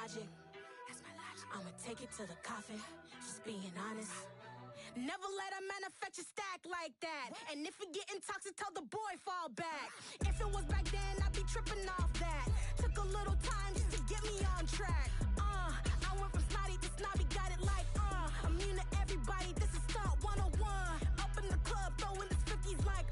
logic. I'ma take it to the coffin, just being honest. Never let a manufacture stack like that. And if it getting toxic, tell the boy fall back. If it was back then, I'd be tripping off that. Took a little time just to get me on track. I went from snotty to snobby, got it like immune to everybody, this is stunt 101. Up in the club, throwing this 50s like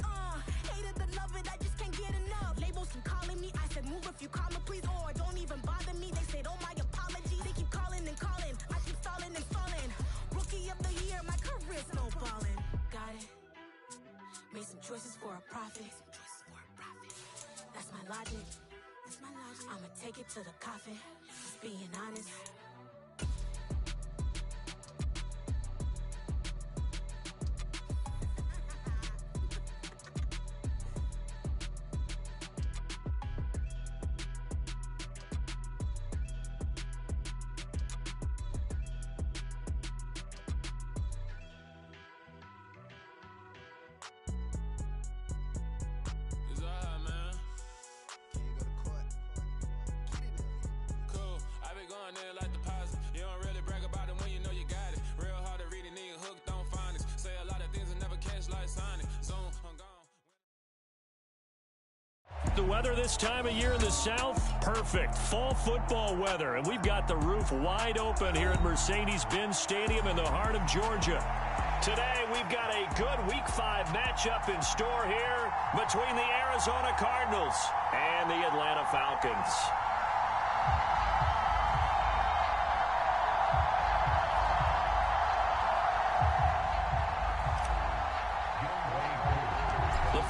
hated to love it, I just can't get enough. Labels keep calling me, I said move if you call me please, or don't even bother me. They said oh my apology, they keep calling and calling, I keep stalling and stalling. Rookie of the year, my career snowballing. Got it, made some choices for a profit. That's my logic. I'ma take it to the coffin, just being honest. The weather this time of year in the South, perfect. Fall football weather, and we've got the roof wide open here at Mercedes-Benz Stadium in the heart of Georgia. Today, we've got a good Week 5 matchup in store here between the Arizona Cardinals and the Atlanta Falcons.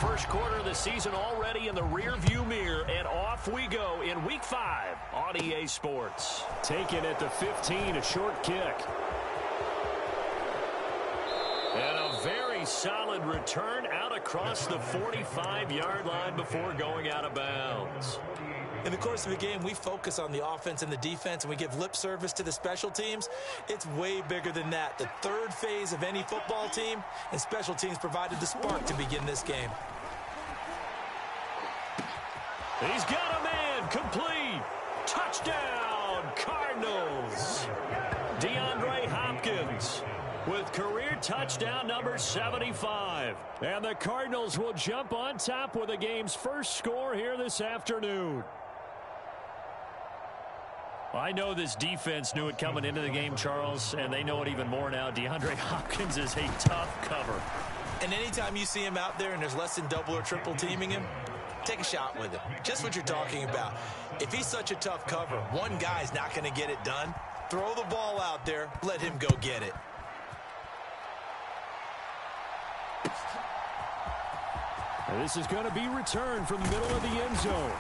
First quarter of the season already in the rear-view mirror, and off we go in Week 5 on EA Sports. Taken at the 15, a short kick. And a very solid return out across the 45-yard line before going out of bounds. In the course of the game, we focus on the offense and the defense, and we give lip service to the special teams. It's way bigger than that. The third phase of any football team, and special teams provided the spark to begin this game. He's got a man, complete. Touchdown, Cardinals. DeAndre Hopkins with career touchdown number 75. And the Cardinals will jump on top with the game's first score here this afternoon. I know this defense knew it coming into the game, Charles, and they know it even more now. DeAndre Hopkins is a tough cover. And anytime you see him out there and there's less than double or triple teaming him, take a shot with him. Just what you're talking about. If he's such a tough cover, one guy's not going to get it done. Throw the ball out there. Let him go get it. And this is going to be returned from the middle of the end zone.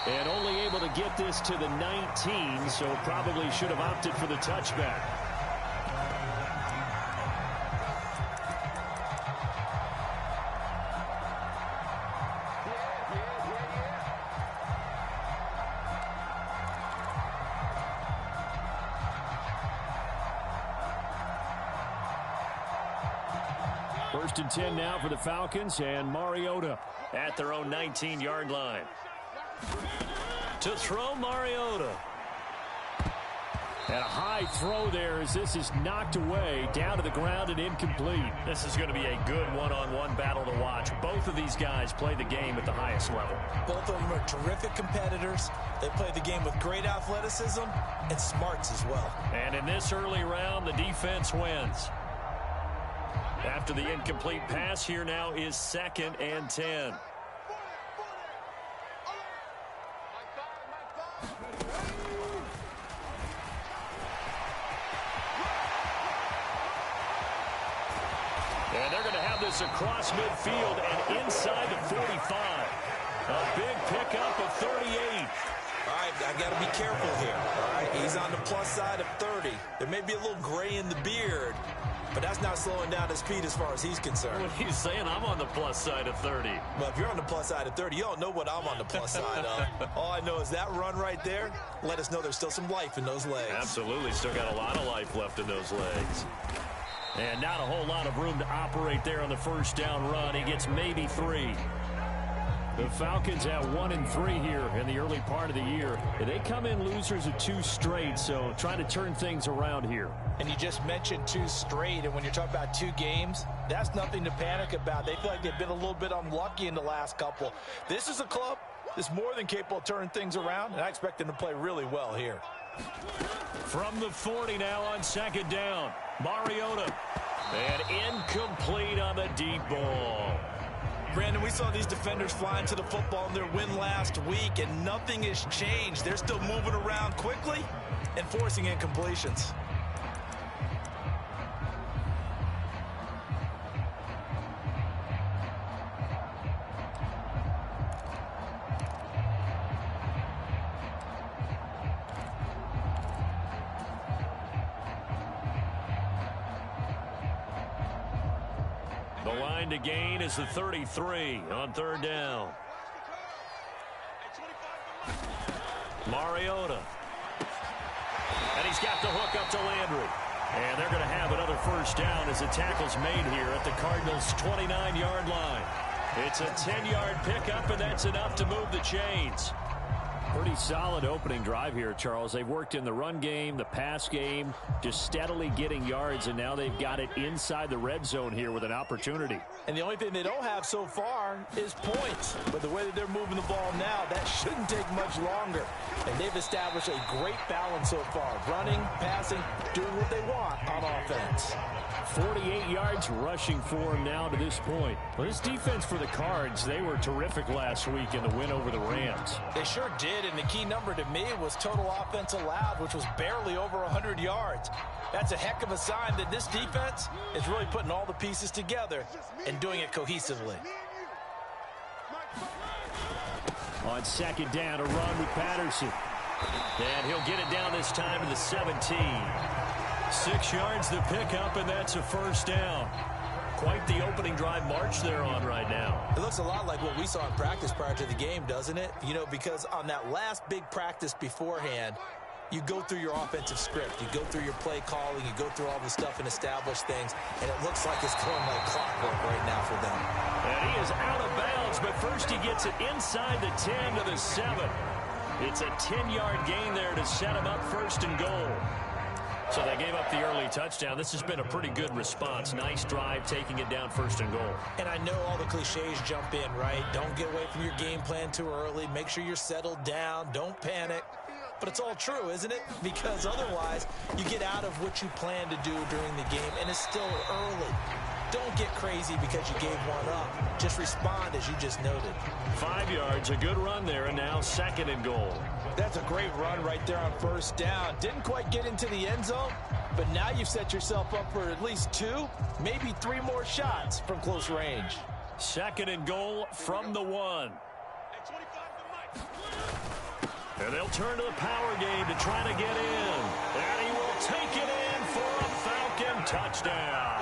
And only able to get this to the 19, so probably should have opted for the touchback. First and 10 now for the Falcons, and Mariota at their own 19-yard line. To throw, Mariota. And a high throw there as this is knocked away, down to the ground and incomplete. This is going to be a good one-on-one battle to watch. Both of these guys play the game at the highest level. Both of them are terrific competitors. They play the game with great athleticism and smarts as well. And in this early round, the defense wins. After the incomplete pass, here now is 2nd and 10. And they're going to have this across midfield and inside the 45. A big pickup of 38. All right, I got to be careful here. All right, he's on the plus side of 30. There may be a little gray in the beard, but that's not slowing down his speed as far as he's concerned. What he's saying, I'm on the plus side of 30. Well, if you're on the plus side of 30, you don't know what I'm on the plus side of. All I know is that run right there let us know there's still some life in those legs. Absolutely, still got a lot of life left in those legs. And not a whole lot of room to operate there on the first down run. He gets maybe 3. The Falcons at 1-3 here in the early part of the year. They come in losers of 2 straight, so trying to turn things around here. And you just mentioned 2 straight, and when you're talking about 2 games, that's nothing to panic about. They feel like they've been a little bit unlucky in the last couple. This is a club that's more than capable of turning things around, and I expect them to play really well here. From the 40 now on 2nd down. Mariota. And incomplete on the deep ball. Brandon, we saw these defenders flying to the football in their win last week, and nothing has changed. They're still moving around quickly and forcing incompletions. The line to gain is the 33 on 3rd down. Mariota. And he's got the hook up to Landry. And they're going to have another 1st down as the tackle's made here at the Cardinals' 29-yard line. It's a 10-yard pickup, and that's enough to move the chains. Pretty solid opening drive here, Charles. They've worked in the run game, the pass game, just steadily getting yards, and now they've got it inside the red zone here with an opportunity. And the only thing they don't have so far is points. But the way that they're moving the ball now, that shouldn't take much longer. And they've established a great balance so far. Running, passing, doing what they want on offense. 48 yards rushing for him now to this point. Well, this defense for the Cards, they were terrific last week in the win over the Rams. They sure did, and the key number to me was total offense allowed, which was barely over 100 yards. That's a heck of a sign that this defense is really putting all the pieces together and doing it cohesively. On 2nd down, a run with Patterson. And he'll get it down this time to the 17. 6 yards the pickup, and that's a 1st down. Quite the opening drive march they're on right now. It looks a lot like what we saw in practice prior to the game, doesn't it? You know, because on that last big practice beforehand, you go through your offensive script. You go through your play calling. You go through all the stuff and establish things. And it looks like it's going like clockwork right now for them. And he is out of bounds, but first he gets it inside the 10 to the 7. It's a 10-yard gain there to set him up 1st and goal. So they gave up the early touchdown. This has been a pretty good response. Nice drive, taking it down 1st and goal. And I know all the cliches jump in, right? Don't get away from your game plan too early. Make sure you're settled down. Don't panic. But it's all true, isn't it? Because otherwise, you get out of what you plan to do during the game, and it's still early. Don't get crazy because you gave one up. Just respond, as you just noted. 5 yards, a good run there, and now 2nd and goal. That's a great run right there on 1st down. Didn't quite get into the end zone, but now you've set yourself up for at least 2, maybe 3 more shots from close range. 2nd and goal from the 1. And they'll turn to the power game to try to get in. And he will take it in for a Falcon touchdown.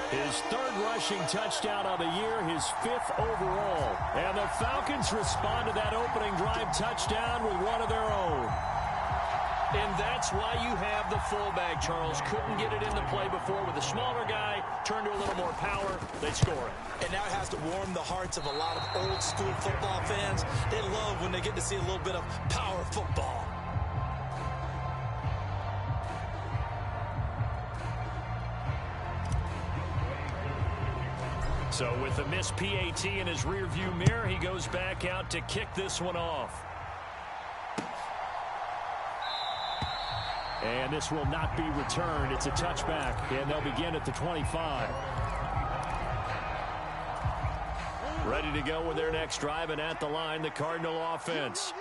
His 3rd rushing touchdown of the year, his 5th overall. And the Falcons respond to that opening drive touchdown with one of their own. And that's why you have the fullback, Charles. Couldn't get it in the play before with a smaller guy. Turned to a little more power. They score it. And now it has to warm the hearts of a lot of old-school football fans. They love when they get to see a little bit of power football. So with the missed PAT in his rearview mirror, he goes back out to kick this one off. And this will not be returned. It's a touchback, and they'll begin at the 25. Ready to go with their next drive, and at the line, the Cardinal offense.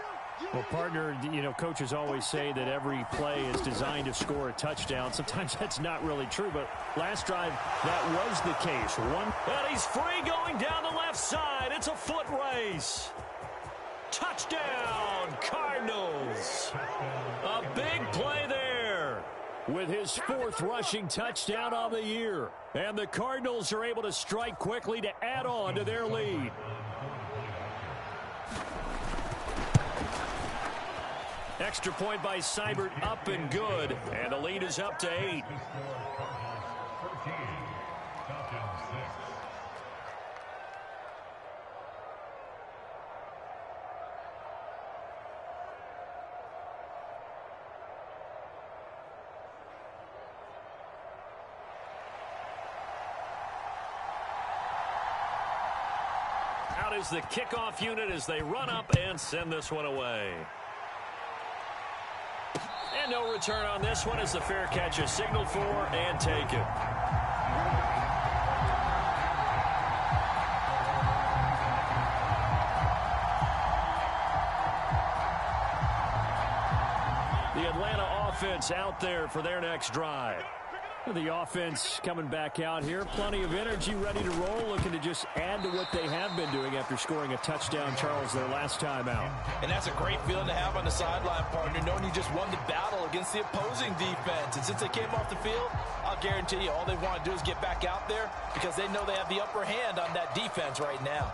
Well, partner, you know, coaches always say that every play is designed to score a touchdown. Sometimes that's not really true, but last drive, that was the case. And he's free going down the left side. It's a foot race. Touchdown, Cardinals. A big play there with his 4th rushing touchdown of the year. And the Cardinals are able to strike quickly to add on to their lead. Extra point by Seibert, up and good. And the lead is up to 8. out as the kickoff unit as they run up and send this one away. And no return on this one as the fair catch is signaled for and taken. The Atlanta offense out there for their next drive. The offense coming back out here. Plenty of energy, ready to roll, looking to just add to what they have been doing after scoring a touchdown, Charles, their last time out. And that's a great feeling to have on the sideline, partner, knowing you just won the battle against the opposing defense. And since they came off the field, I'll guarantee you all they want to do is get back out there because they know they have the upper hand on that defense right now.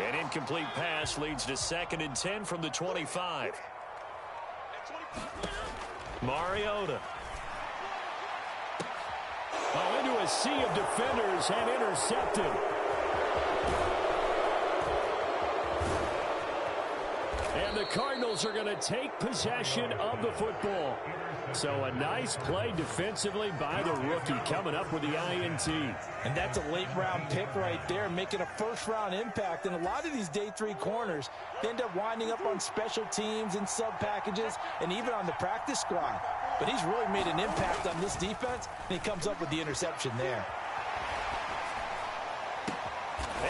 An incomplete pass leads to 2nd and 10 from the 25. Mariota. Into a sea of defenders and intercepted. And the Cardinals are going to take possession of the football. So a nice play defensively by the rookie coming up with the INT. And that's a late-round pick right there, making a first-round impact. And a lot of these day 3 corners, they end up winding up on special teams and sub-packages and even on the practice squad. But he's really made an impact on this defense, and he comes up with the interception there.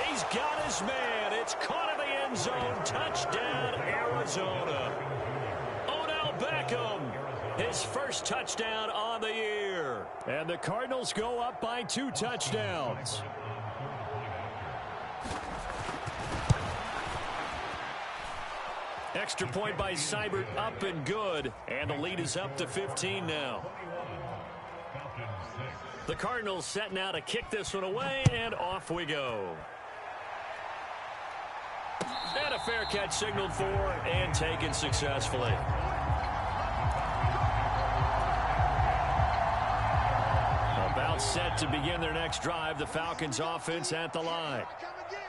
He's got his man. It's caught in the end zone. Touchdown, Arizona. Odell Beckham. His first touchdown on the year. And the Cardinals go up by 2 touchdowns. Extra point by Seibert, up and good. And the lead is up to 15 now. The Cardinals set now to kick this one away, and off we go. And a fair catch signaled for and taken successfully. About set to begin their next drive, the Falcons offense at the line.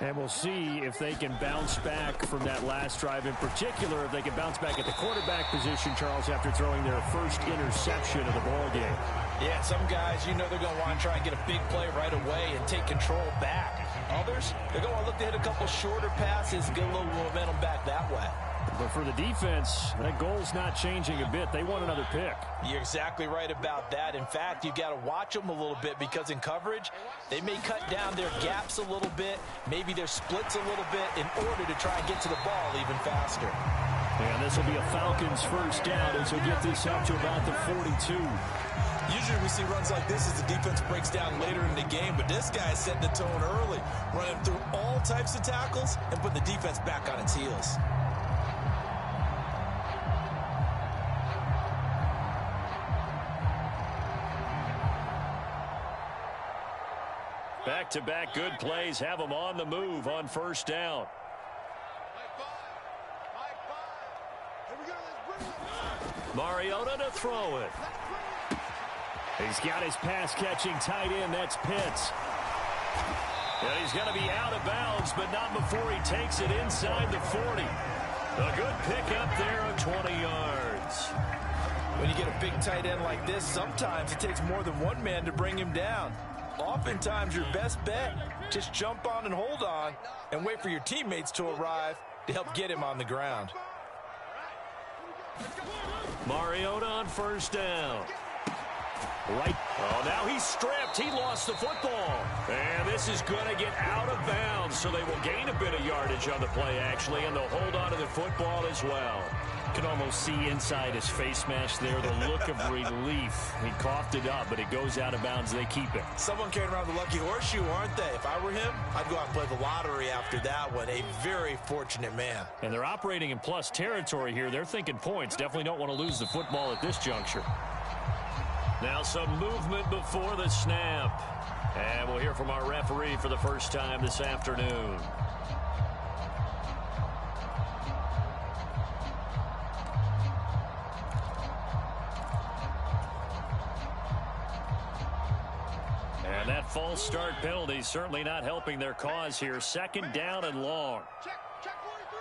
And we'll see if they can bounce back from that last drive, in particular if they can bounce back at the quarterback position, Charles, after throwing their first interception of the ball game. Yeah, some guys, you know they're going to want to try and get a big play right away and take control back. Others, they're going to look to hit a couple shorter passes, get a little momentum back that way. But for the defense, that goal's not changing a bit. They want another pick. You're exactly right about that. In fact, you've got to watch them a little bit because in coverage, they may cut down their gaps a little bit, maybe their splits a little bit in order to try and get to the ball even faster. And this will be a Falcons first down as we'll get this up to about the 42. Usually we see runs like this as the defense breaks down later in the game, but this guy is setting the tone early, running through all types of tackles and putting the defense back on its heels. Back-to-back good plays have them on the move on first down. Mariota to throw it. He's got his pass-catching tight end. That's Pitts. And he's going to be out of bounds, but not before he takes it inside the 40. A good pickup there of 20 yards. When you get a big tight end like this, sometimes it takes more than one man to bring him down. Oftentimes, your best bet, just jump on and hold on and wait for your teammates to arrive to help get him on the ground. Mariota on first down. Right. Oh, now he's stripped. He lost the football. And this is going to get out of bounds, so they will gain a bit of yardage on the play, actually, and they'll hold on to the football as well. You can almost see inside his face mask there the look of relief. He coughed it up, but it goes out of bounds. They keep it. Someone carrying around the lucky horseshoe, aren't they? If I were him, I'd go out and play the lottery after that one. A very fortunate man. And they're operating in plus territory here. They're thinking points. Definitely don't want to lose the football at this juncture. Now some movement before the snap. And we'll hear from our referee for the first time this afternoon. And that false start penalty certainly not helping their cause here. Second down and long. Check 43.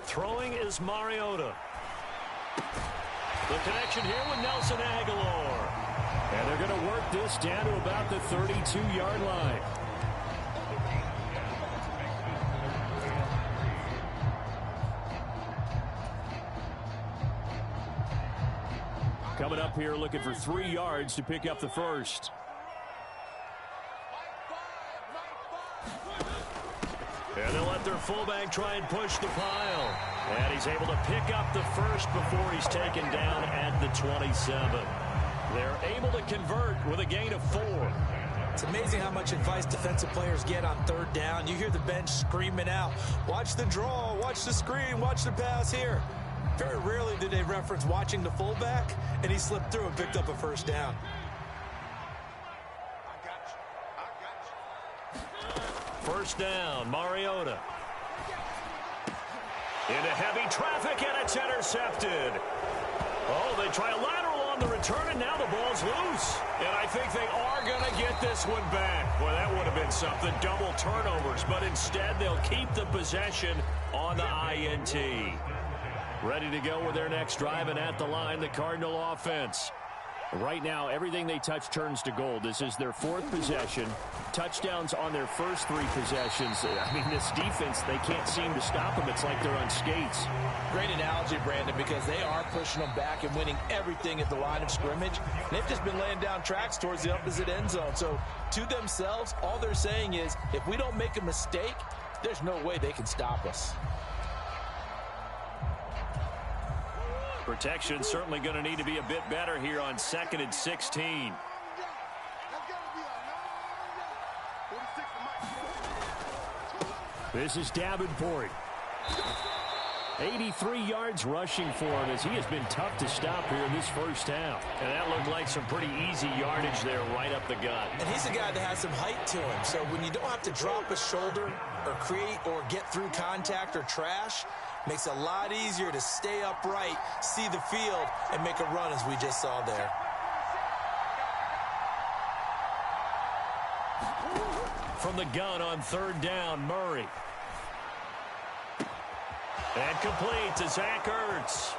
Throwing is Mariota. The connection here with Nelson Aguilar. And they're going to work this down to about the 32-yard line. Coming up here looking for 3 yards to pick up the first. And they'll let their fullback try and push the pile. And he's able to pick up the first before he's taken down at the 27. They're able to convert with a gain of 4. It's amazing how much advice defensive players get on third down. You hear the bench screaming out, watch the draw, watch the screen, watch the pass here. Very rarely do they reference watching the fullback, and he slipped through and picked up a first down. First down, Mariota. Into heavy traffic, and it's intercepted. Oh, they try a lateral on the return, and now the ball's loose. And I think they are going to get this one back. Boy, that would have been something, double turnovers. But instead, they'll keep the possession on the INT. Ready to go with their next drive, and at the line, the Cardinal offense. Right now, everything they touch turns to gold. This is their 4th possession. Touchdowns on their first 3 possessions. I mean, this defense, they can't seem to stop them. It's like they're on skates. Great analogy, Brandon, because they are pushing them back and winning everything at the line of scrimmage. They've just been laying down tracks towards the opposite end zone. So, to themselves, all they're saying is, if we don't make a mistake, there's no way they can stop us. Protection certainly going to need to be a bit better here on 2nd and 16. This is Davenport. 83 yards rushing for him as he has been tough to stop here in this first half. And that looked like some pretty easy yardage there right up the gut. And he's a guy that has some height to him. So when you don't have to drop a shoulder or create or get through contact or trash, makes it a lot easier to stay upright, see the field, and make a run as we just saw there. From the gun on 3rd down, Murray. And complete to Zach Ertz.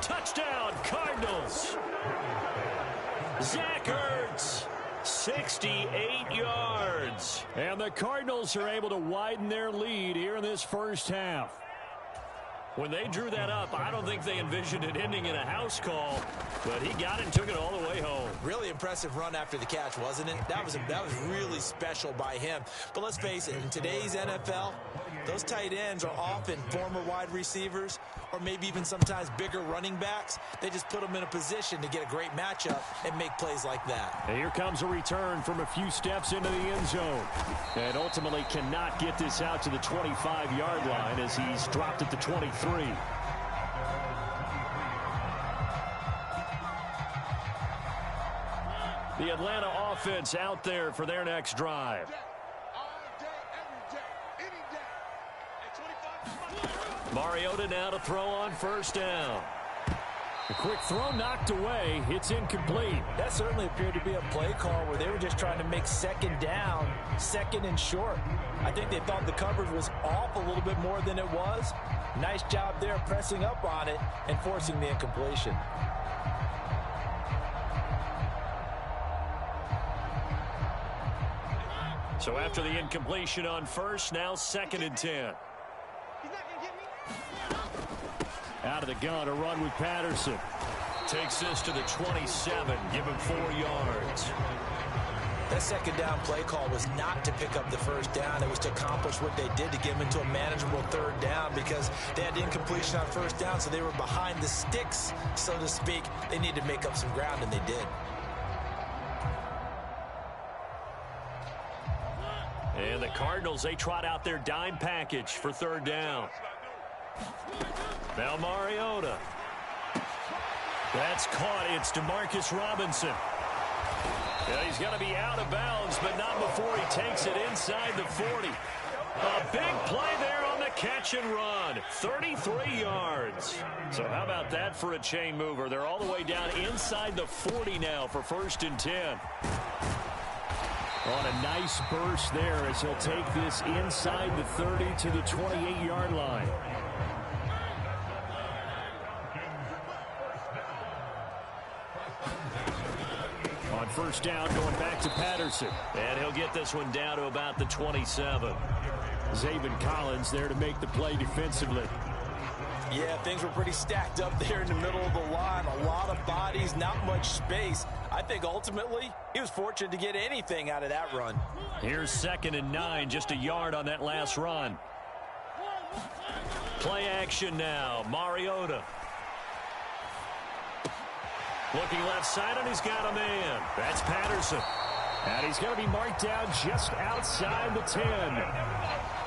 Touchdown, Cardinals. Zach Ertz, 68 yards. And the Cardinals are able to widen their lead here in this first half. When they drew that up, I don't think they envisioned it ending in a house call, but he got it and took it all the way home. Really impressive run after the catch, wasn't it? That was really special by him. But let's face it, in today's NFL, those tight ends are often former wide receivers or maybe even sometimes bigger running backs. They just put them in a position to get a great matchup and make plays like that. And here comes a return from a few steps into the end zone. And ultimately cannot get this out to the 25-yard line as he's dropped at the 23. The Atlanta offense out there for their next drive. Mariota now to throw on first down. A quick throw knocked away. It's incomplete. That certainly appeared to be a play call where they were just trying to make second down, second and short. I think they thought the coverage was off a little bit more than it was. Nice job there pressing up on it and forcing the incompletion. So after the incompletion on first, now 2nd and 10. Out of the gun, a run with Patterson. Takes this to the 27, give him 4 yards. That second down play call was not to pick up the first down. It was to accomplish what they did to get them into a manageable 3rd down because they had incompletion on first down, so they were behind the sticks, so to speak. They needed to make up some ground, and they did. And the Cardinals, they trot out their dime package for 3rd down. Now Mariota. That's caught. It's DeMarcus Robinson. Yeah, he's got to be out of bounds, but not before he takes it inside the 40. A big play there on the the catch and run. 33 yards. So how about that for a chain mover? They're all the way down inside the 40 now for 1st and 10. On a nice burst there as he'll take this inside the 30 to the 28-yard line. On 1st down, going back to Patterson. And he'll get this one down to about the 27. Zaven Collins there to make the play defensively. Yeah, things were pretty stacked up there in the middle of the line. A lot of bodies, not much space. I think ultimately he was fortunate to get anything out of that run. Here's 2nd and 9, just a yard on that last run. Play action now, Mariota. Looking left side, and he's got a man. That's Patterson. And he's going to be marked down just outside the 10.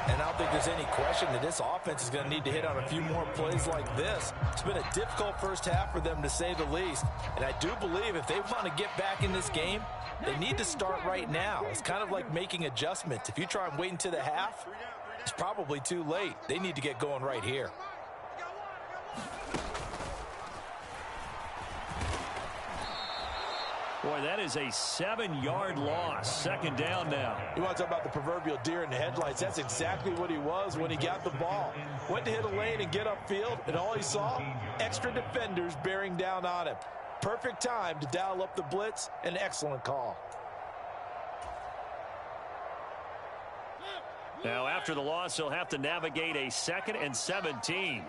And I don't think there's any question that this offense is going to need to hit on a few more plays like this. It's been a difficult first half for them, to say the least. And I do believe if they want to get back in this game, they need to start right now. It's kind of like making adjustments. If you try and wait until the half, it's probably too late. They need to get going right here. Boy, that is a 7-yard loss. 2nd down now. You want to talk about the proverbial deer in the headlights. That's exactly what he was when he got the ball. Went to hit a lane and get upfield, and all he saw, extra defenders bearing down on him. Perfect time to dial up the blitz. An excellent call. Now, after the loss, he'll have to navigate a 2nd and 17.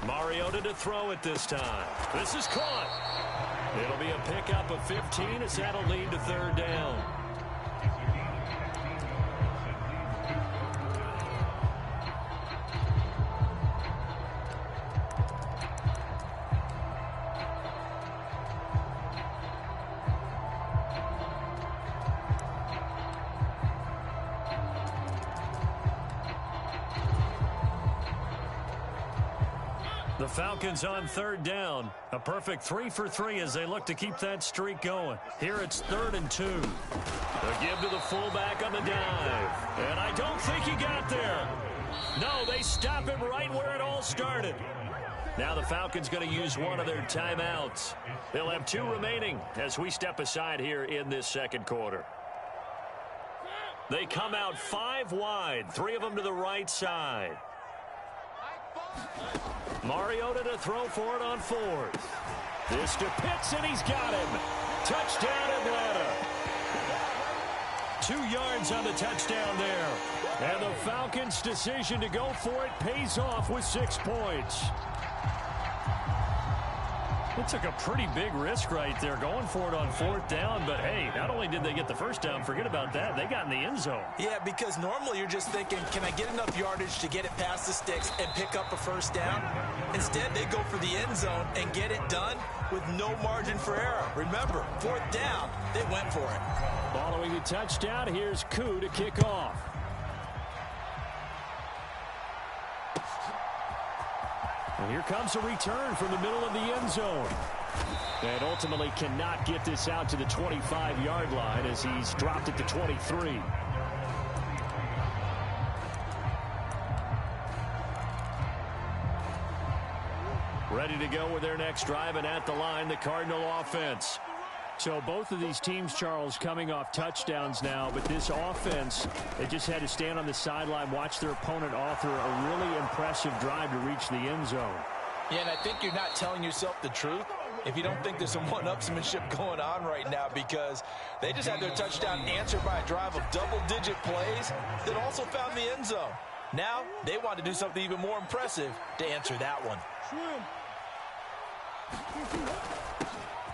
Mariota to throw it this time. This is caught. It'll be a pickup of 15 as that'll lead to 3rd down. The Falcons on 3rd down. A perfect 3 for 3 as they look to keep that streak going. Here it's 3rd and 2. The give to the fullback on the dive. And I don't think he got there. No, they stop him right where it all started. Now the Falcons going to use one of their timeouts. They'll have 2 remaining as we step aside here in this 2nd quarter. They come out 5 wide, 3 of them to the right side. Mariota to throw for it on 4th. This to Pitts, and he's got him. Touchdown, Atlanta. 2 yards on the touchdown there. And the Falcons' decision to go for it pays off with 6 points. It took a pretty big risk right there going for it on 4th down. But, hey, not only did they get the first down, forget about that, they got in the end zone. Yeah, because normally you're just thinking, can I get enough yardage to get it past the sticks and pick up a first down? Instead, they go for the end zone and get it done with no margin for error. Remember, 4th down, they went for it. Following the touchdown, here's Koo to kick off. And here comes a return from the middle of the end zone. And ultimately cannot get this out to the 25-yard line as he's dropped it to 23. Ready to go with their next drive, and at the line, the Cardinal offense. So both of these teams, Charles, coming off touchdowns now, but this offense, they just had to stand on the sideline, watch their opponent author a really impressive drive to reach the end zone. Yeah, and I think you're not telling yourself the truth if you don't think there's some one-upsmanship going on right now, because they just had their touchdown answered by a drive of double-digit plays that also found the end zone. Now they want to do something even more impressive to answer that one.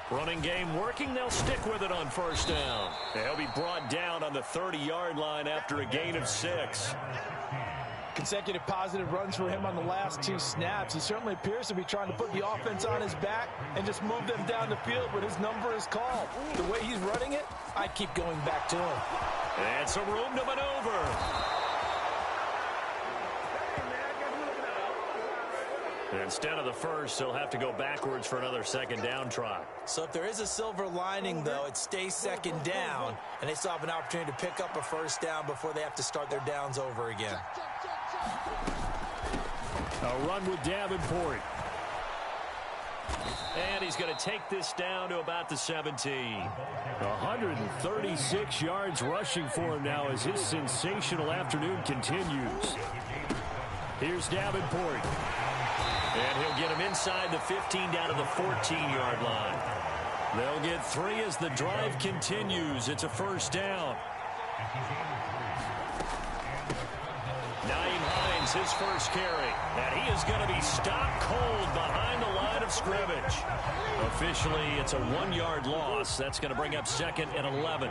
Running game working. They'll stick with it on 1st down. They'll be brought down on the 30-yard line after a gain of 6. Consecutive positive runs for him on the last 2 snaps. He certainly appears to be trying to put the offense on his back and just move them down the field when his number is called. The way he's running it, I keep going back to him. And some room to maneuver. Instead of the first, they'll have to go backwards for another second down try. So if there is a silver lining, though, it stays second down, and they still have an opportunity to pick up a first down before they have to start their downs over again. A run with Davenport. And he's going to take this down to about the 17. 136 yards rushing for him now as his sensational afternoon continues. Here's Davenport. And he'll get him inside the 15 down to the 14-yard line. They'll get 3 as the drive continues. It's a first down. Naeem Hines, his first carry. And he is going to be stopped cold behind the line of scrimmage. Officially, it's a 1-yard loss. That's going to bring up second and 11.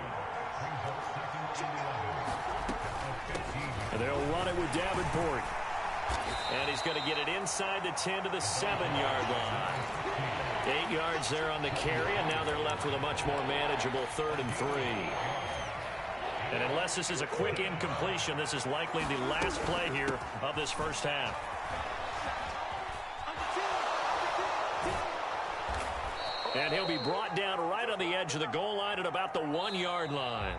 And they'll run it with Davenport. And he's going to get it inside the 10 to the 7-yard line. 8 yards there on the carry, and now they're left with a much more manageable 3rd and 3. And unless this is a quick incompletion, this is likely the last play here of this first half. And he'll be brought down right on the edge of the goal line at about the 1-yard line.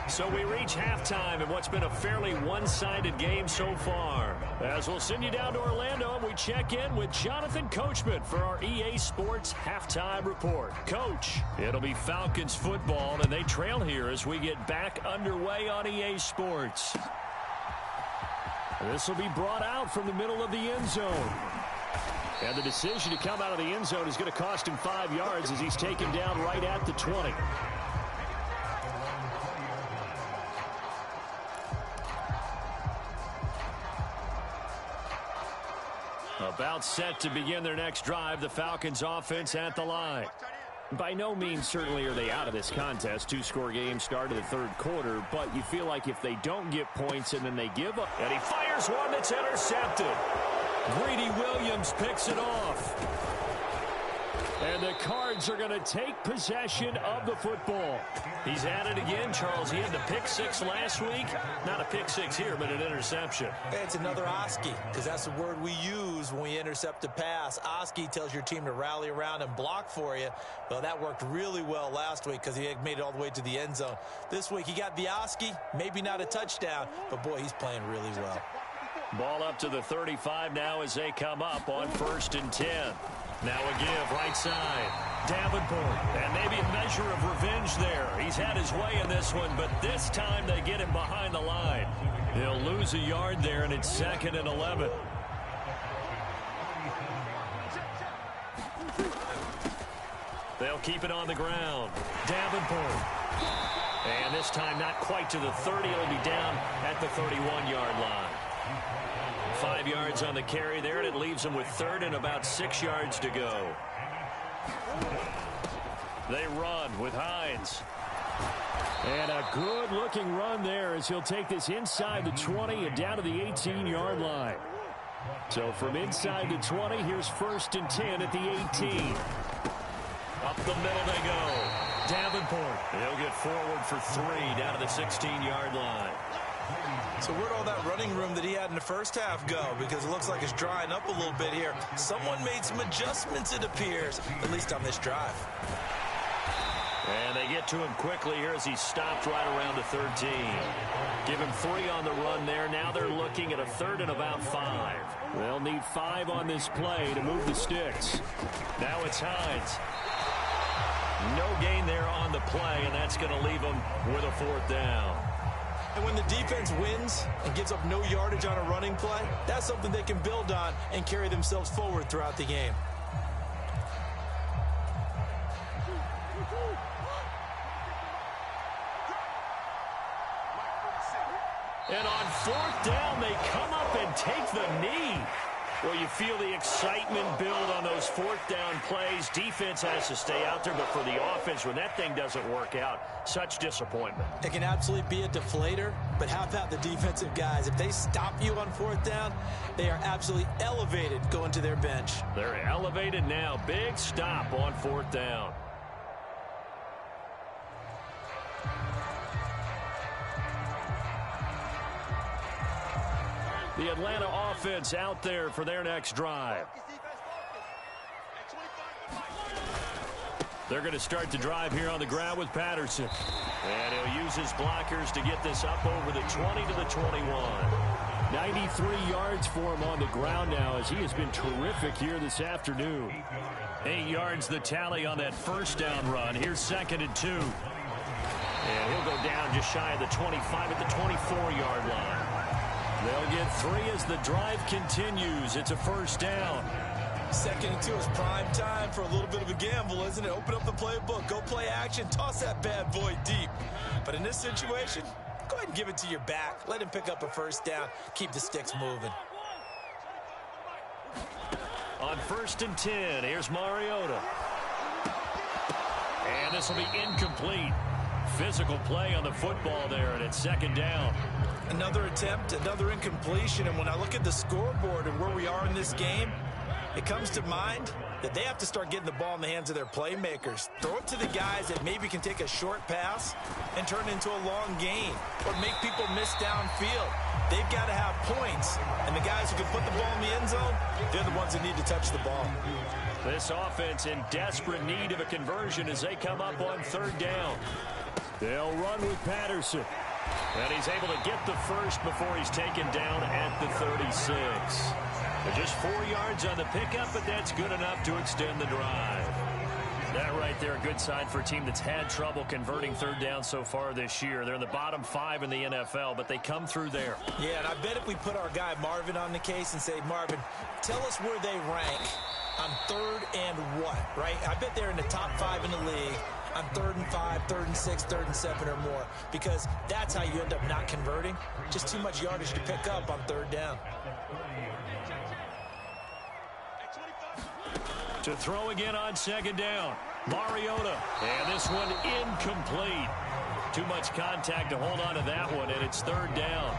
So we reach halftime in what's been a fairly one-sided game so far. As we'll send you down to Orlando, and we check in with Jonathan Coachman for our EA Sports Halftime Report. Coach, it'll be Falcons football, and they trail here as we get back underway on EA Sports. This will be brought out from the middle of the end zone. And the decision to come out of the end zone is going to cost him 5 yards as he's taken down right at the 20. About set to begin their next drive, the Falcons offense at the line. By no means certainly are they out of this contest. 2-score game started the 3rd quarter, but you feel like if they don't get points and then they give up. And he fires one that's intercepted. Greedy Williams picks it off. And the Cards are going to take possession of the football. He's at it again, Charles. He had the pick 6 last week. Not a pick 6 here, but an interception. It's another Oski, because that's the word we use when we intercept a pass. Oski tells your team to rally around and block for you. Well, that worked really well last week because he made it all the way to the end zone. This week he got the Oski, maybe not a touchdown, but boy, he's playing really well. Ball up to the 35 now as they come up on 1st and 10. Now a give right side. Davenport, and maybe a measure of revenge there. He's had his way in this one, but this time they get him behind the line. He'll lose a yard there, and it's 2nd and 11. They'll keep it on the ground. Davenport. And this time not quite to the 30. It'll be down at the 31-yard line. 5 yards on the carry there, and it leaves them with 3rd and about 6 yards to go. They run with Hines. And a good-looking run there as he'll take this inside the 20 and down to the 18-yard line. So from inside the 20, here's 1st and 10 at the 18. Up the middle they go. Davenport. He'll get forward for 3 down to the 16-yard line. So where'd all that running room that he had in the first half go? Because it looks like it's drying up a little bit here. Someone made some adjustments, it appears, at least on this drive. And they get to him quickly here as he stopped right around the 13. Give him 3 on the run there. Now they're looking at a 3rd and about 5. They'll need 5 on this play to move the sticks. Now it's Hines. No gain there on the play, and that's going to leave them with a 4th down. And when the defense wins and gives up no yardage on a running play, that's something they can build on and carry themselves forward throughout the game. And on 4th down, they come up and take the knee. Well, you feel the excitement build on those 4th down plays. Defense has to stay out there, but for the offense, when that thing doesn't work out, such disappointment. It can absolutely be a deflator, but how about the defensive guys? If they stop you on 4th down, they are absolutely elevated going to their bench. They're elevated now. Big stop on 4th down. The Atlanta offense out there for their next drive. They're going to start the drive here on the ground with Patterson. And he'll use his blockers to get this up over the 20 to the 21. 93 yards for him on the ground now as he has been terrific here this afternoon. 8 yards the tally on that first down run. Here's 2nd and 2. And he'll go down just shy of the 25 at the 24-yard line. They'll get 3 as the drive continues. It's a first down. 2nd and 2 is prime time for a little bit of a gamble, isn't it? Open up the playbook, go play action, toss that bad boy deep. But in this situation, go ahead and give it to your back. Let him pick up a first down. Keep the sticks moving. On 1st and 10, here's Mariota. And this will be incomplete. Physical play on the football there, and it's 2nd down. Another attempt, another incompletion. And when I look at the scoreboard and where we are in this game, it comes to mind that they have to start getting the ball in the hands of their playmakers. Throw it to the guys that maybe can take a short pass and turn it into a long gain or make people miss downfield. They've got to have points, and the guys who can put the ball in the end zone, they're the ones that need to touch the ball. This offense in desperate need of a conversion as they come up on 3rd down. They'll run with Patterson. And he's able to get the first before he's taken down at the 36. Just 4 yards on the pickup, but that's good enough to extend the drive. That right there, a good sign for a team that's had trouble converting 3rd down so far this year. They're in the bottom 5 in the NFL, but they come through there. Yeah, and I bet if we put our guy Marvin on the case and say, Marvin, tell us where they rank on 3rd and what, right? I bet they're in the top 5 in the league on 3rd and 5, 3rd and 6, 3rd and 7 or more, because that's how you end up not converting. Just too much yardage to pick up on 3rd down. To throw again on 2nd down. Mariota. And this one incomplete. Too much contact to hold on to that one, and it's 3rd down.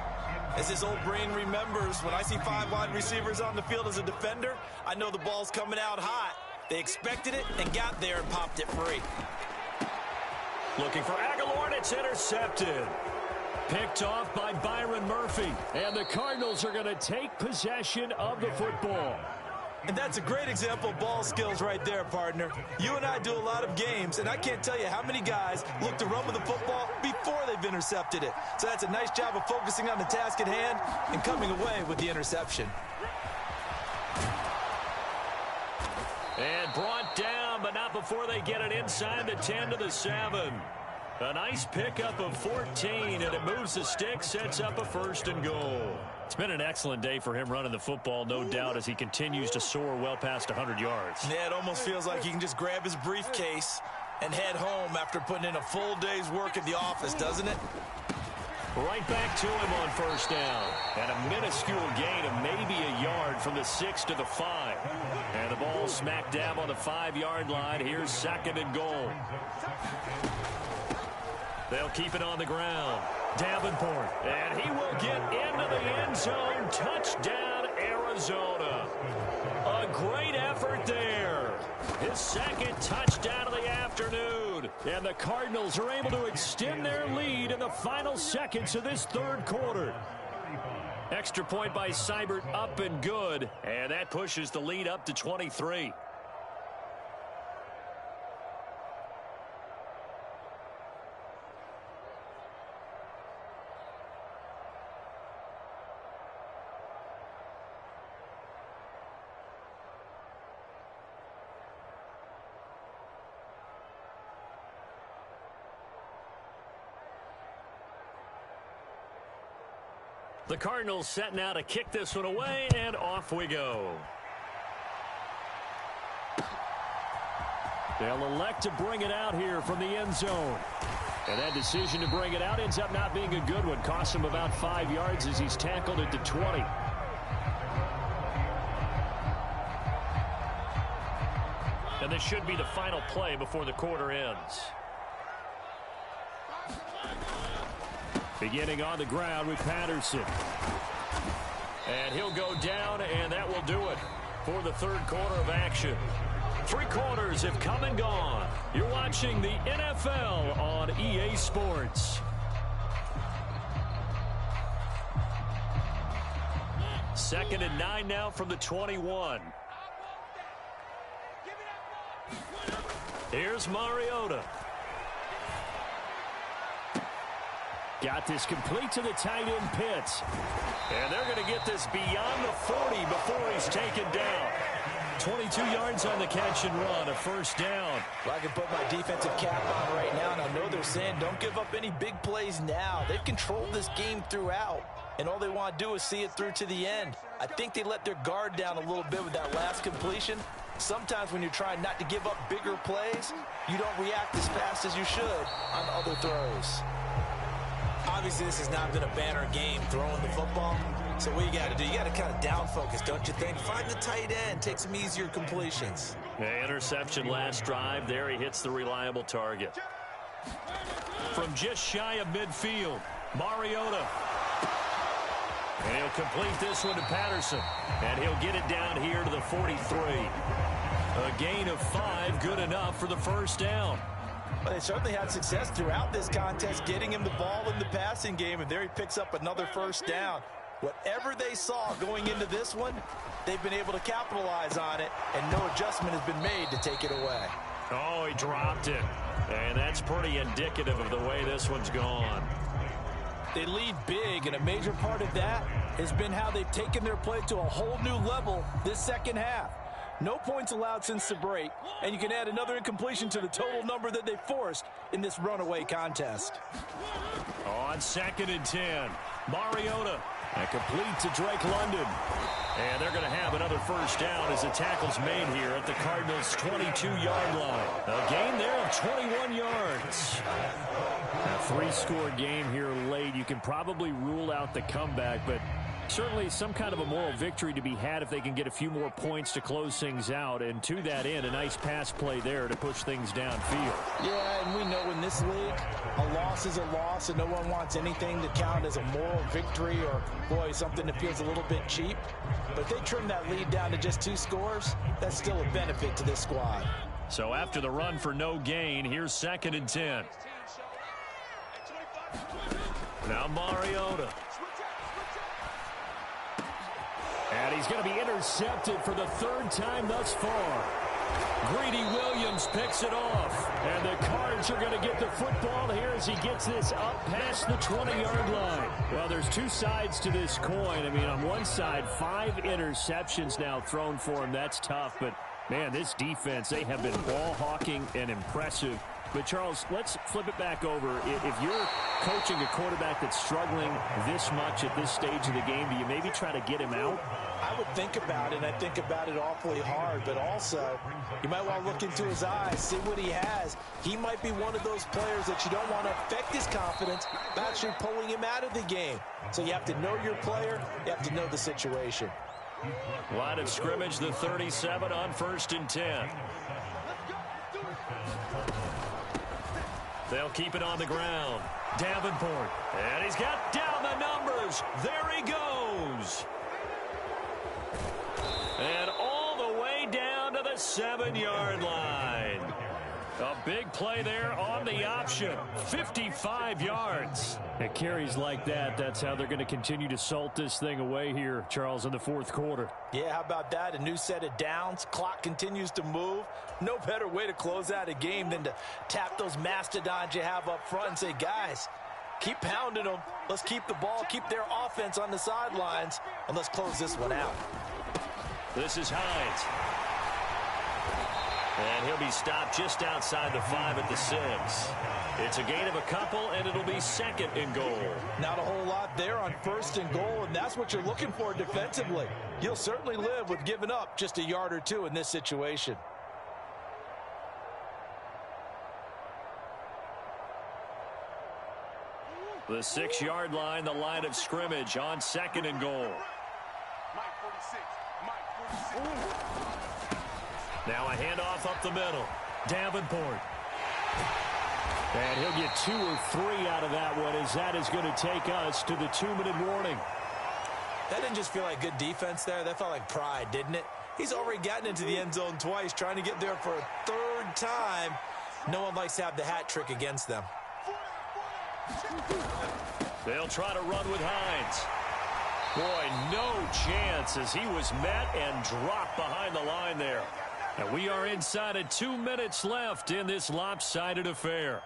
As his old brain remembers, when I see 5 wide receivers on the field as a defender, I know the ball's coming out hot. They expected it and got there and popped it free. Looking for Aguilar, and it's intercepted. Picked off by Byron Murphy. And the Cardinals are going to take possession of the football. And that's a great example of ball skills right there, partner. You and I do a lot of games, and I can't tell you how many guys look to run with the football before they've intercepted it. So that's a nice job of focusing on the task at hand and coming away with the interception. And brought down, but not before they get it inside the 10 to the 7. A nice pickup of 14, and it moves the stick, sets up a 1st and goal. It's been an excellent day for him running the football, no doubt, as he continues to soar well past 100 yards. Yeah, it almost feels like he can just grab his briefcase and head home after putting in a full day's work at the office, doesn't it? Right back to him on 1st down. And a minuscule gain of maybe a yard from the 6 to the 5. And the ball smack dab on the 5-yard line. Here's 2nd and goal. They'll keep it on the ground. Davenport, and he will get into the end zone. Touchdown, Arizona. A great effort there. His 2nd touchdown of the afternoon. And the Cardinals are able to extend their lead in the final seconds of this 3rd quarter. Extra point by Seibert, up and good. And that pushes the lead up to 23. The Cardinals set now to kick this one away, and off we go. They'll elect to bring it out here from the end zone. And that decision to bring it out ends up not being a good one. Costs him about 5 yards as he's tackled at the 20. And this should be the final play before the quarter ends. Beginning on the ground with Patterson. And he'll go down, and that will do it for the 3rd quarter of action. 3 quarters have come and gone. You're watching the NFL on EA Sports. 2nd and 9 now from the 21. Here's Mariota. Got this complete to the tight end Pitts. And they're going to get this beyond the 40 before he's taken down. 22 yards on the catch and run, a first down. Well, I can put my defensive cap on right now, and I know they're saying don't give up any big plays now. They've controlled this game throughout, and all they want to do is see it through to the end. I think they let their guard down a little bit with that last completion. Sometimes when you're trying not to give up bigger plays, you don't react as fast as you should on other throws. Obviously, this has not been a banner game throwing the football. So what you got to do, you got to kind of down focus, don't you think? Find the tight end, take some easier completions. The interception last drive. There he hits the reliable target. From just shy of midfield, Mariota. And he'll complete this one to Patterson. And he'll get it down here to the 43. A gain of 5, good enough for the first down. But they certainly had success throughout this contest, getting him the ball in the passing game, and there he picks up another first down. Whatever they saw going into this one, they've been able to capitalize on it, and no adjustment has been made to take it away. Oh, he dropped it. And that's pretty indicative of the way this one's gone. They lead big, and a major part of that has been how they've taken their play to a whole new level this second half. No points allowed since the break, and you can add another incompletion to the total number that they forced in this runaway contest. On 2nd and 10, Mariota. And complete to Drake London. And they're going to have another first down as the tackle's made here at the Cardinals' 22-yard line. A gain there of 21 yards. A 3-score game here late. You can probably rule out the comeback, but certainly some kind of a moral victory to be had if they can get a few more points to close things out. And to that end, a nice pass play there to push things downfield. Yeah, and we know in this league, a loss is a loss, and no one wants anything to count as a moral victory or, boy, something that feels a little bit cheap. But if they trim that lead down to just 2 scores, that's still a benefit to this squad. So after the run for no gain, here's 2nd and 10. Now Mariota. And he's going to be intercepted for the 3rd time thus far. Greedy Williams picks it off. And the Cards are going to get the football here as he gets this up past the 20-yard line. Well, there's 2 sides to this coin. I mean, on one side, 5 interceptions now thrown for him. That's tough. But, man, this defense, they have been ball hawking and impressive. But, Charles, let's flip it back over. If you're coaching a quarterback that's struggling this much at this stage of the game, do you maybe try to get him out? I would think about it, and I think about it awfully hard. But also, you might want to look into his eyes, see what he has. He might be one of those players that you don't want to affect his confidence by actually pulling him out of the game. So you have to know your player. You have to know the situation. Line of scrimmage, the 37 on 1st and 10. They'll keep it on the ground. Davenport. And he's got down the numbers. There he goes. And all the way down to the 7-yard line. A big play there on the option. 55 yards. At carries like that, that's how they're going to continue to salt this thing away here, Charles, in the 4th quarter. Yeah, how about that? A new set of downs. Clock continues to move. No better way to close out a game than to tap those mastodons you have up front and say, guys, keep pounding them. Let's keep the ball, keep their offense on the sidelines, and let's close this one out. This is Hines. And he'll be stopped just outside the 5 at the 6. It's a gain of a couple, and it'll be 2nd and goal. Not a whole lot there on 1st and goal, and that's what you're looking for defensively. You'll certainly live with giving up just a yard or 2 in this situation. The 6-yard line, the line of scrimmage on 2nd and goal. Now a handoff up the middle. Davenport. And he'll get 2 or 3 out of that one, as that is going to take us to the 2-minute warning. That didn't just feel like good defense there. That felt like pride, didn't it? He's already gotten into the end zone twice, trying to get there for a 3rd time. No one likes to have the hat trick against them. They'll try to run with Hines. Boy, no chance as he was met and dropped behind the line there. And we are inside of 2 minutes left in this lopsided affair.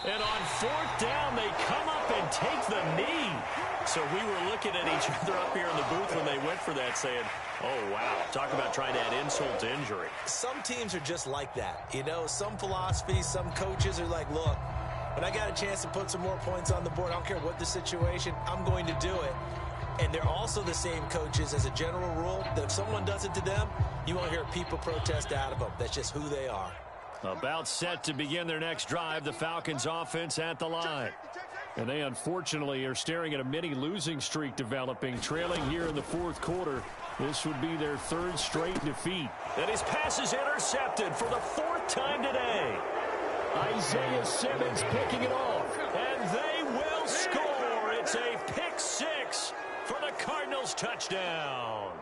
And on fourth down, they come up and take the knee. So we were looking at each other up here in the booth when they went for that saying, oh, wow, talk about trying to add insult to injury. Some teams are just like that. You know, some philosophies, some coaches are like, look, when I got a chance to put some more points on the board, I don't care what the situation, I'm going to do it. And they're also the same coaches as a general rule that if someone does it to them, you won't hear people protest out of them. That's just who they are. About set to begin their next drive, the Falcons offense at the line. And they unfortunately are staring at a mini losing streak developing, trailing here in the fourth quarter. This would be their third straight defeat. And his pass is intercepted for the fourth time today. Isaiah Simmons picking it off. And they will score. It's a pick six for the Cardinals touchdown.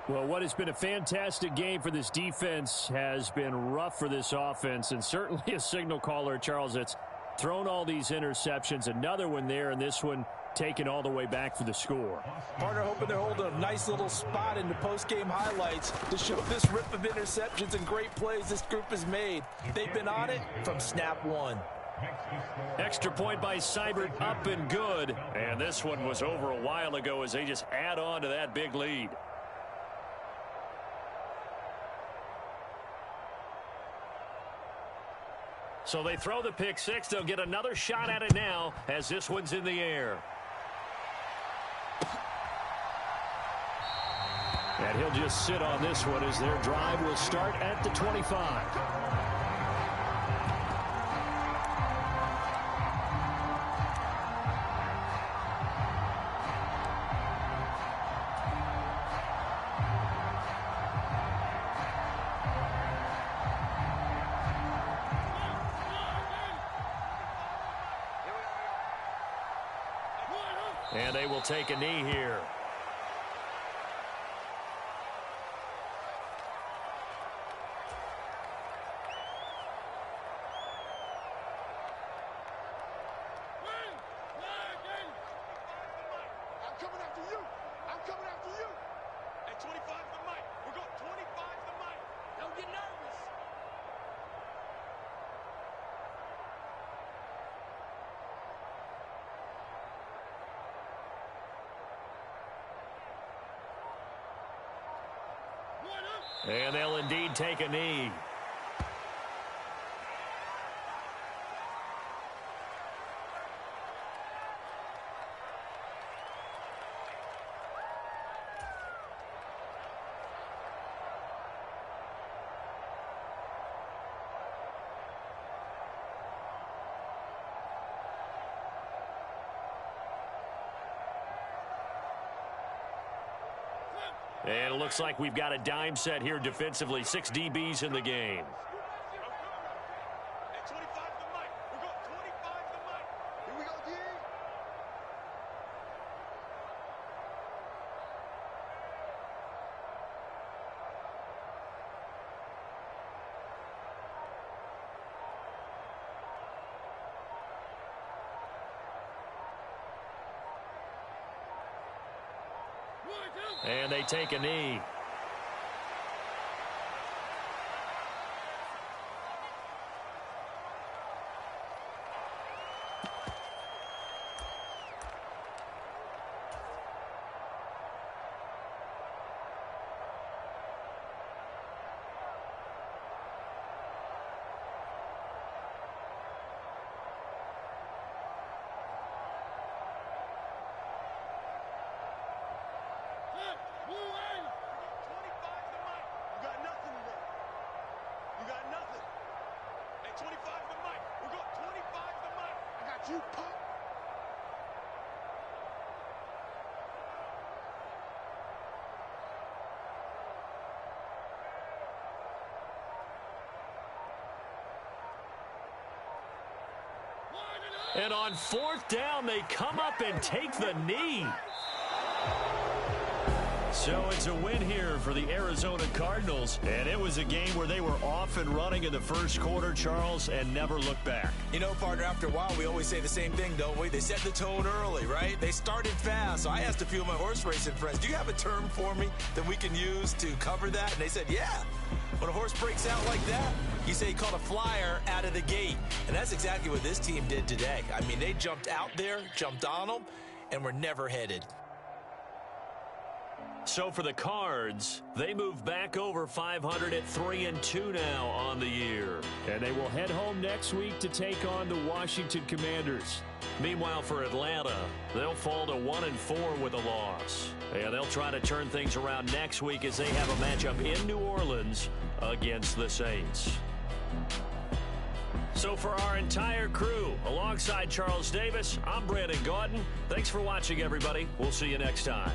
Well, what has been a fantastic game for this defense has been rough for this offense, and certainly a signal caller, Charles, that's thrown all these interceptions. Another one there, and this one taken all the way back for the score. Partner hoping they're holding a nice little spot in the post-game highlights to show this rip of interceptions and great plays this group has made. They've been on it from snap one. Extra point by Seibert, up and good. And this one was over a while ago as they just add on to that big lead. So they throw the pick six. They'll get another shot at it now as this one's in the air. And he'll just sit on this one as their drive will start at the 25. And they will take a knee here. I'm coming after you. I'm coming after you. At 25 the mic. We're going 25 the mic. Don't get nervous. And they'll indeed take a knee. And it looks like we've got a dime set here defensively. 6 DBs in the game. At 25 the mic. We're going 25 the mic. Here we go, D. And they take a knee. You punk. And on 4th down, they come up and take the knee. So it's a win here for the Arizona Cardinals, and it was a game where they were off and running in the first quarter, Charles, and never looked back. You know, partner, after a while, we always say the same thing, don't we? They set the tone early, right? They started fast. So I asked a few of my horse racing friends, do you have a term for me that we can use to cover that? And they said, yeah. When a horse breaks out like that, you say he caught a flyer out of the gate. And that's exactly what this team did today. I mean, they jumped out there, jumped on them, and were never headed. So for the Cards, they move back over 500 at 3-2 now on the year. And they will head home next week to take on the Washington Commanders. Meanwhile, for Atlanta, they'll fall to 1-4 with a loss. And they'll try to turn things around next week as they have a matchup in New Orleans against the Saints. So for our entire crew, alongside Charles Davis, I'm Brandon Gaudin. Thanks for watching, everybody. We'll see you next time.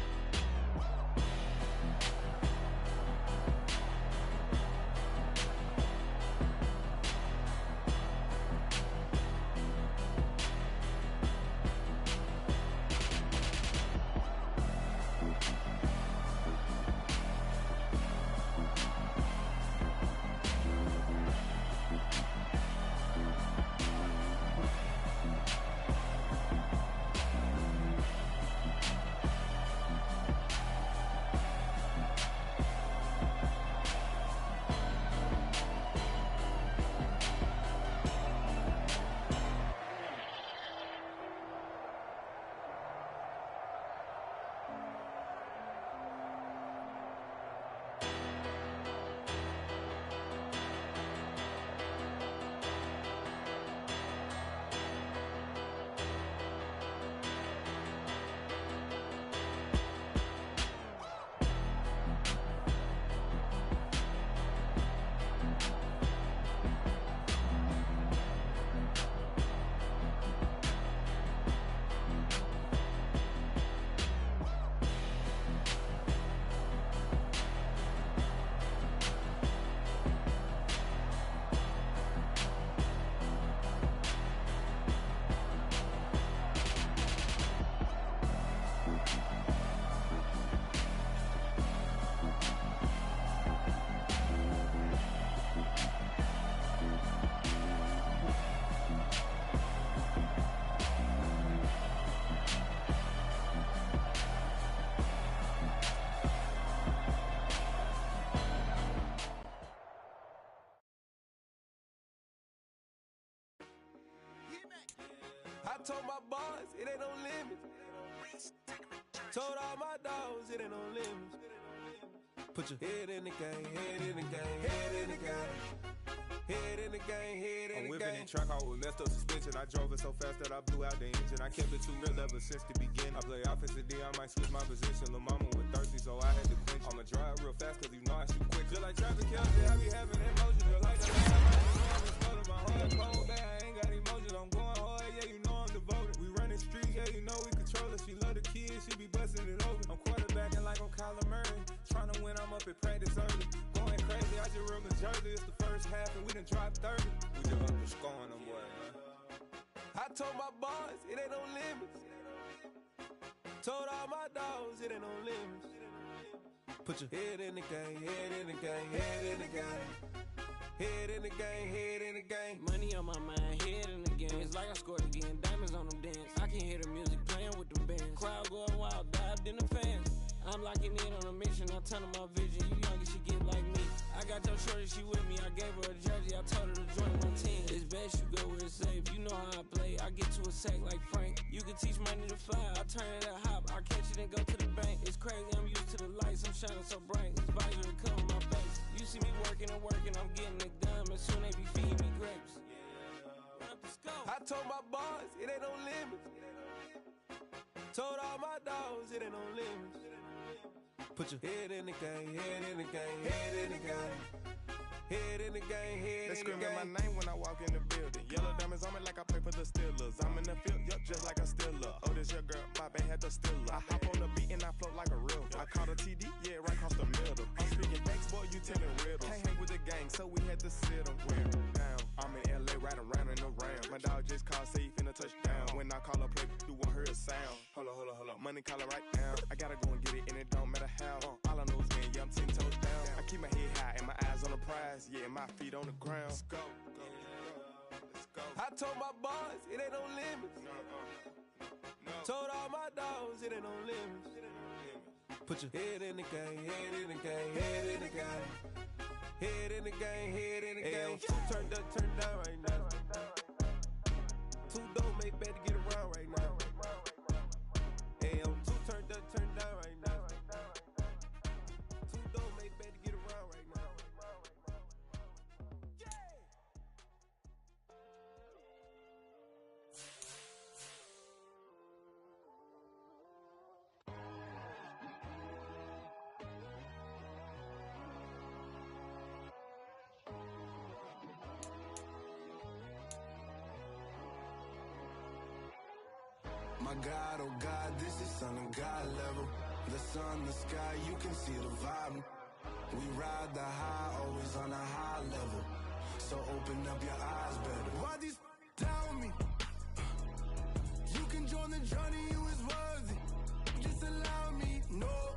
I told my boys, it ain't no limits. Told all my dogs, it ain't no limits. Put your head in the game, head in the game, head in the game. Head in the game, head in the game. I'm whipping and track out with messed up suspension. I drove it so fast that I blew out the engine. I kept it too real ever since the beginning. I play offensive D, I might switch my position. Lil' mama was thirsty, so I had to quench. I'ma drive real fast, cause you know I shoot quick. Just like traffic Kelsey, I be having emotions. Just like that, my heart cold bad, I ain't got emotions. I'm going hard, yeah, you know I'm devoted. We running streets, yeah, you know we control it. She love the kids, she be busting it open. I'm quarterbacking like I'm Kyler Murray. Trying to win, I'm up at practice early. Going crazy, I just real the jersey. It's the first half and we done dropped 30. We just underscoring them, boy, man. I told my boys, it ain't no limits. Told all my dogs, it ain't no limits. Put your head in the game, head in the game, head in the game. Head in the game, head in the game. Money on my mind, head in the game. It's like I scored again, diamonds on them dance. I can hear the music playing with the bands. Crowd going wild, dived in the fans. I'm locking in on a mission, I tunnel my vision. You young, she get like me. I got your shorty, she with me. I gave her a jersey, I told her to join my team. It's best you go where it's safe. You know how I play. I get to a sack like Frank. You can teach money to fly. I turn it at hop. I catch it and go to the bank. It's crazy, I'm used to the lights. I'm shining so bright. This visor to cover my face. You see me working and working. I'm getting it done. And soon they be feeding me grapes. Run up the scope. I told my boys, it ain't no limits. Told all my dogs, it ain't no limits. Put your head in the game, head in the game, head in the game. Head in the game, head in the game. They screaming my name when I walk in the building. Yellow diamonds on me like I play for the Steelers. I'm in the field, yup, just like a Steeler. Oh, this your girl, my band had the Steeler. I hop on the beat and I float like a real. I caught a TD, yeah, right across the middle. I'm speaking facts, boy, you telling riddles. Can't hang with the gang, so we had to sit them. Wear down. I'm in LA, riding around in the Ram. My dog just called, say he finna touch down. sound. Hold up, money calling right now. I gotta go and get it, and it don't matter how. All I know is win, yeah, I'm 10 toes down. I keep my head high and my eyes on the prize. Yeah, my feet on the ground. Let's go. I told my boys, it ain't no limits. Told all my dogs, it ain't no limits. Put your head in the game, head in the game, head in the game. Head in the game, head in the game. Turn down right now. Two dope make better get around right now. Hey, I'm two turned down right now. Two dope make better get around right now. My God, oh God, this is Son of God level. The sun, the sky, you can see the vibe. We ride the high, always on a high level. So open up your eyes better. Why these tell me? You can join the journey, you is worthy. Just allow me, no.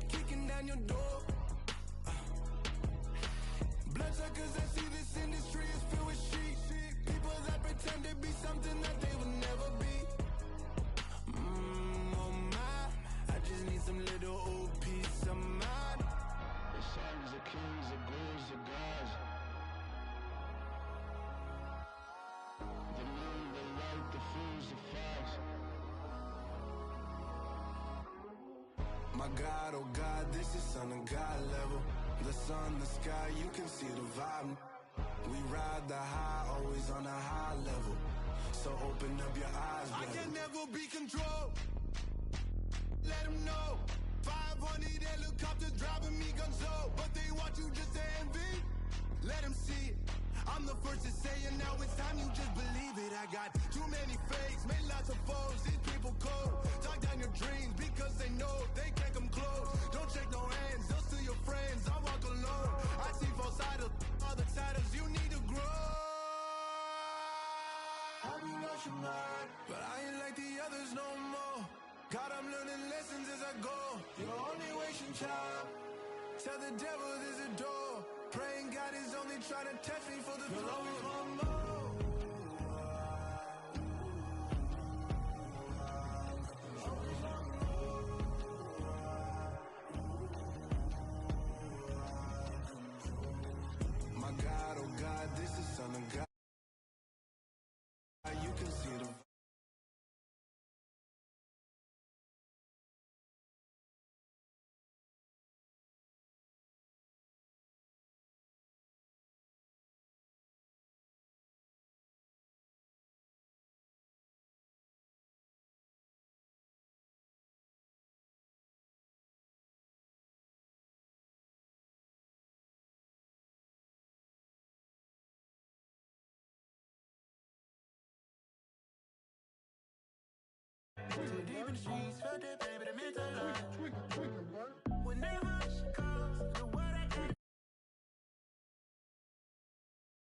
Kicking down your door. Bloodsuckers, I see this industry is filled with sheep. People that pretend to be something that they will never be. Oh my, I just need some little old peace of mind. The sons of kings, the gurus, the gods. The moon, the light, the fools, the facts. My God, oh God, this is Son of God level. The sun, the sky, you can see the vibe. We ride the high, always on a high level. So open up your eyes, brother. I can never be controlled. Let them know. 500 helicopters driving me gonzo. But they want you just to envy. Let them see it. I'm the first to say it, now it's time you just believe it. I got too many fakes, made lots of foes. These people cold. Talk down your dreams because they know they can't come close. Don't shake no hands, those to your friends. I walk alone. I see both sides of other titles. You need to grow. Have you lost your mind? But I ain't like the others no more. God, I'm learning lessons as I go. You're only wasting time. Tell the devil there's a door. Praying God is only trying to test me for the glory. My God, oh God, this is Son of God. You can see the deep in the streets, felt that baby, the mental line. Whenever she calls, the